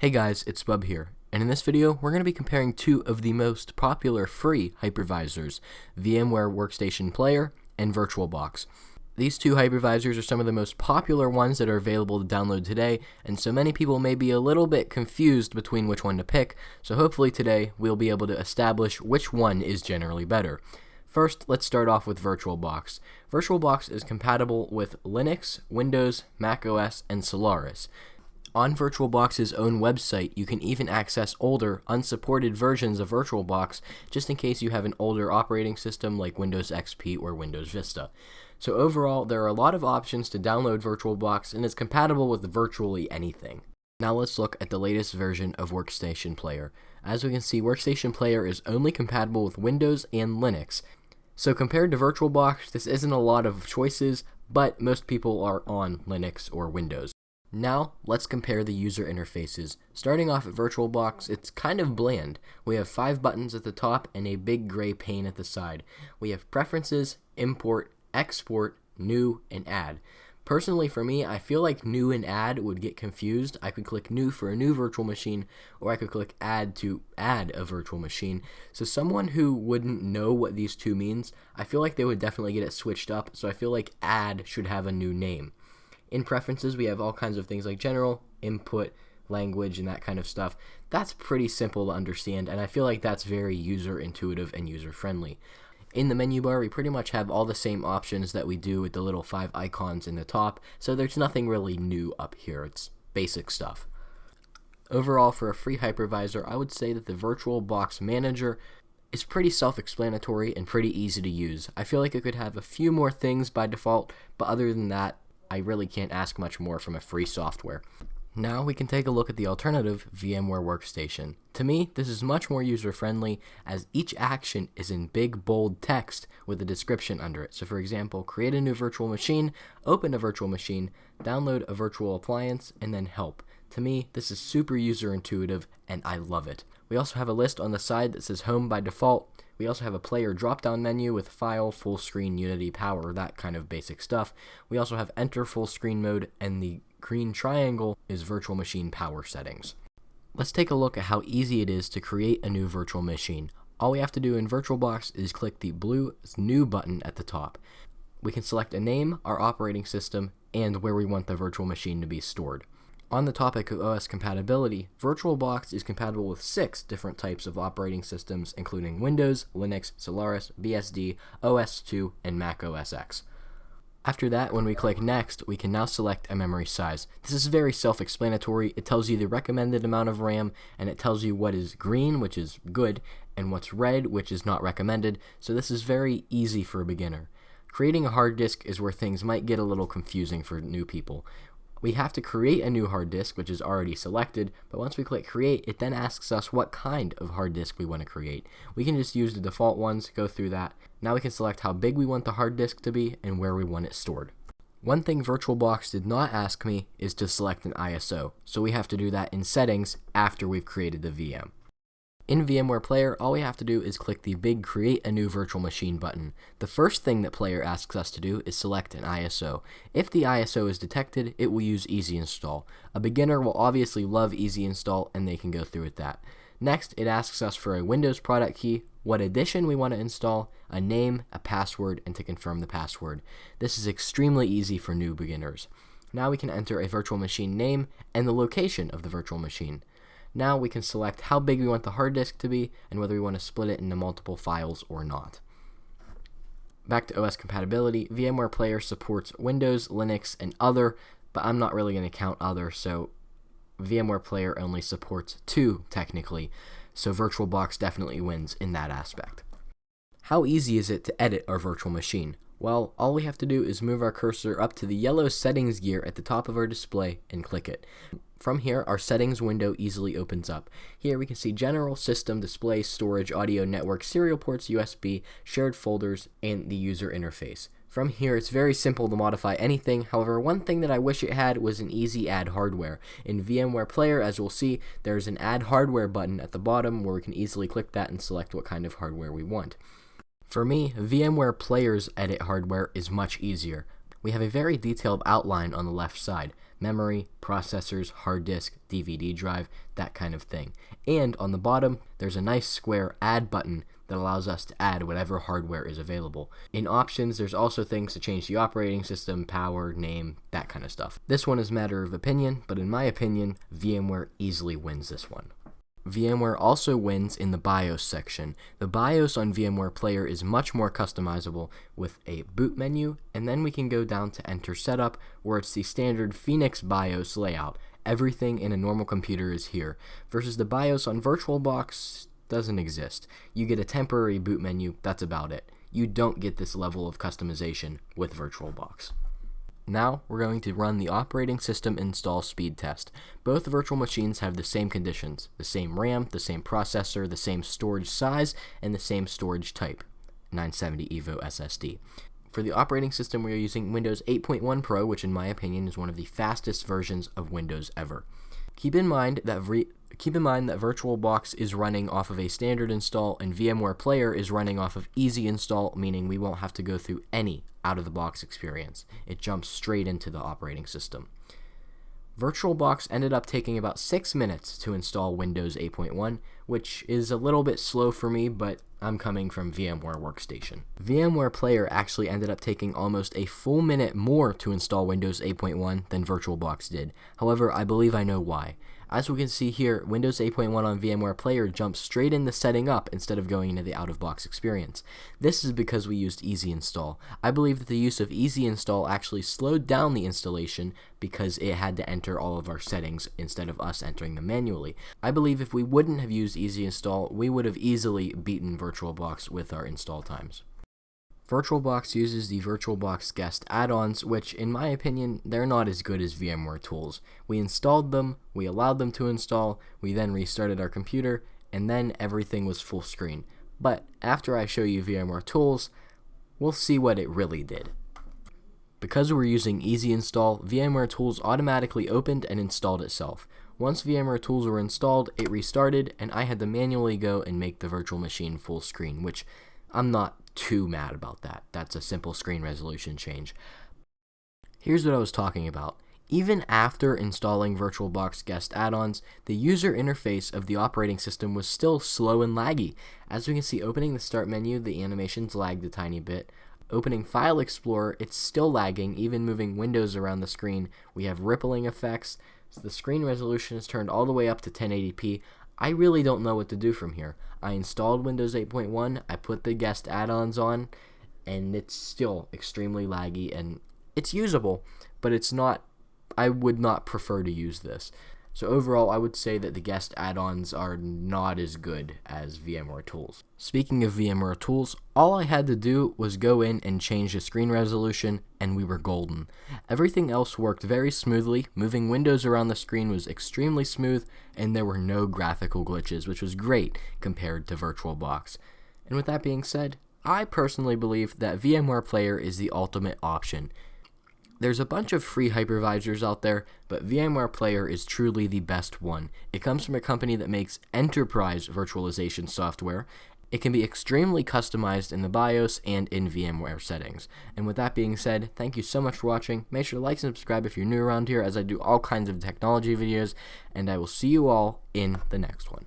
Hey guys, it's Bub here, and in this video we're going to be comparing two of the most popular free hypervisors, VMware Workstation Player and VirtualBox. These two hypervisors are some of the most popular ones that are available to download today, and so many people may be a little bit confused between which one to pick, so hopefully today we'll be able to establish which one is generally better. First, let's start off with VirtualBox. VirtualBox is compatible with Linux, Windows, Mac OS, and Solaris. On VirtualBox's own website, you can even access older, unsupported versions of VirtualBox just in case you have an older operating system like Windows XP or Windows Vista. So overall, there are a lot of options to download VirtualBox, and it's compatible with virtually anything. Now let's look at the latest version of Workstation Player. As we can see, Workstation Player is only compatible with Windows and Linux. So compared to VirtualBox, this isn't a lot of choices, but most people are on Linux or Windows. Now, let's compare the user interfaces. Starting off at VirtualBox, it's kind of bland. We have 5 buttons at the top and a big gray pane at the side. We have Preferences, Import, Export, New, and Add. Personally, for me, I feel like New and Add would get confused. I could click New for a new virtual machine, or I could click Add to add a virtual machine. So someone who wouldn't know what these two means, I feel like they would definitely get it switched up, so I feel like Add should have a new name. In Preferences, we have all kinds of things like General, Input, Language, and that kind of stuff. That's pretty simple to understand, and I feel like that's very user-intuitive and user-friendly. In the menu bar, we pretty much have all the same options that we do with the little 5 icons in the top, so there's nothing really new up here. It's basic stuff. Overall, for a free hypervisor, I would say that the VirtualBox Manager is pretty self-explanatory and pretty easy to use. I feel like it could have a few more things by default, but other than that, I really can't ask much more from a free software. Now we can take a look at the alternative, VMware Workstation. To me, this is much more user-friendly as each action is in big, bold text with a description under it. So for example, create a new virtual machine, open a virtual machine, download a virtual appliance, and then help. To me, this is super user-intuitive, and I love it. We also have a list on the side that says Home by default. We also have a player drop-down menu with File, Full Screen, Unity, Power, that kind of basic stuff. We also have Enter Full Screen Mode, and the green triangle is Virtual Machine Power Settings. Let's take a look at how easy it is to create a new virtual machine. All we have to do in VirtualBox is click the blue New button at the top. We can select a name, our operating system, and where we want the virtual machine to be stored. On the topic of OS compatibility, VirtualBox is compatible with 6 different types of operating systems, including Windows, Linux, Solaris, BSD, OS2, and Mac OS X. After that, when we click Next, we can now select a memory size. This is very self-explanatory. It tells you the recommended amount of RAM, and it tells you what is green, which is good, and what's red, which is not recommended, so this is very easy for a beginner. Creating a hard disk is where things might get a little confusing for new people. We have to create a new hard disk, which is already selected, but once we click Create, it then asks us what kind of hard disk we want to create. We can just use the default ones, go through that. Now we can select how big we want the hard disk to be and where we want it stored. One thing VirtualBox did not ask me is to select an ISO, so we have to do that in Settings after we've created the VM. In VMware Player, all we have to do is click the big Create a New Virtual Machine button. The first thing that Player asks us to do is select an ISO. If the ISO is detected, it will use Easy Install. A beginner will obviously love Easy Install, and they can go through with that. Next, it asks us for a Windows product key, what edition we want to install, a name, a password, and to confirm the password. This is extremely easy for new beginners. Now we can enter a virtual machine name and the location of the virtual machine. Now we can select how big we want the hard disk to be and whether we want to split it into multiple files or not. Back to OS compatibility, VMware Player supports Windows, Linux, and other, but I'm not really going to count other, so VMware Player only supports 2 technically, so VirtualBox definitely wins in that aspect. How easy is it to edit our virtual machine? Well, all we have to do is move our cursor up to the yellow settings gear at the top of our display and click it. From here, our settings window easily opens up. Here we can see General, System, Display, Storage, Audio, Network, Serial ports, USB, Shared folders, and the user interface. From here, it's very simple to modify anything. However, one thing that I wish it had was an easy add hardware. In VMware Player, as we'll see, there's an Add Hardware button at the bottom where we can easily click that and select what kind of hardware we want. For me, VMware Player's edit hardware is much easier. We have a very detailed outline on the left side. memory, processors, hard disk, DVD drive, that kind of thing. And on the bottom, there's a nice square add button that allows us to add whatever hardware is available. In options, there's also things to change the operating system, power, name, that kind of stuff. This one is a matter of opinion, but in my opinion, VMware easily wins this one. VMware also wins in the BIOS section. The BIOS on VMware Player is much more customizable with a boot menu, and then we can go down to Enter Setup, where it's the standard Phoenix BIOS layout. Everything in a normal computer is here, versus the BIOS on VirtualBox doesn't exist. You get a temporary boot menu, that's about it. You don't get this level of customization with VirtualBox. Now, we're going to run the operating system install speed test. Both virtual machines have the same conditions, the same RAM, the same processor, the same storage size, and the same storage type, 970 EVO SSD. For the operating system, we are using Windows 8.1 Pro, which in my opinion is one of the fastest versions of Windows ever. Keep in mind that VirtualBox is running off of a standard install and VMware Player is running off of easy install, meaning we won't have to go through any out-of-the-box experience. It jumps straight into the operating system. VirtualBox ended up taking about 6 minutes to install Windows 8.1, which is a little bit slow for me, but I'm coming from VMware Workstation. VMware Player actually ended up taking almost a full minute more to install Windows 8.1 than VirtualBox did. However, I believe I know why. As we can see here, Windows 8.1 on VMware Player jumps straight into setting up instead of going into the out-of-box experience. This is because we used Easy Install. I believe that the use of Easy Install actually slowed down the installation because it had to enter all of our settings instead of us entering them manually. I believe if we wouldn't have used Easy Install, we would have easily beaten VirtualBox with our install times. VirtualBox uses the VirtualBox guest add-ons, which, in my opinion, they're not as good as VMware tools. We installed them, we allowed them to install, we then restarted our computer, and then everything was full screen. But after I show you VMware tools, we'll see what it really did. Because we're using Easy Install, VMware Tools automatically opened and installed itself. Once VMware Tools were installed, it restarted, and I had to manually go and make the virtual machine full screen, which I'm not too mad about that. That's a simple screen resolution change. Here's what I was talking about. Even after installing VirtualBox guest add-ons, the user interface of the operating system was still slow and laggy. As we can see, opening the start menu, the animations lagged a tiny bit. Opening File Explorer, it's still lagging. Even moving windows around the screen, we have rippling effects. So the screen resolution is turned all the way up to 1080p. I really don't know what to do from here. I installed Windows 8.1, I put the guest add-ons on, and it's still extremely laggy, and it's usable, but it's not, I would not prefer to use this. So overall, I would say that the guest add-ons are not as good as VMware Tools. Speaking of VMware Tools, all I had to do was go in and change the screen resolution, and we were golden. Everything else worked very smoothly. Moving windows around the screen was extremely smooth, and there were no graphical glitches, which was great compared to VirtualBox. And with that being said, I personally believe that VMware Player is the ultimate option. There's a bunch of free hypervisors out there, but VMware Player is truly the best one. It comes from a company that makes enterprise virtualization software. It can be extremely customized in the BIOS and in VMware settings. And with that being said, thank you so much for watching. Make sure to like and subscribe if you're new around here, as I do all kinds of technology videos, and I will see you all in the next one.